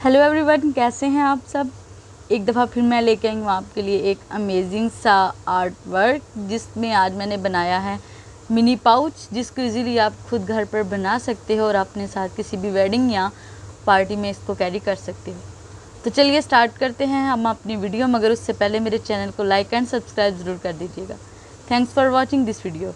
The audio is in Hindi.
हेलो एवरीवन, कैसे हैं आप सब। एक दफ़ा फिर मैं लेके आई हूँ आपके लिए एक अमेजिंग सा आर्ट वर्क, जिसमें आज मैंने बनाया है मिनी पाउच, जिसको इजीली आप खुद घर पर बना सकते हो और अपने साथ किसी भी वेडिंग या पार्टी में इसको कैरी कर सकते हो। तो चलिए स्टार्ट करते हैं हम अपनी वीडियो, मगर उससे पहले मेरे चैनल को लाइक एंड सब्सक्राइब ज़रूर कर दीजिएगा। Thanks for watching this video.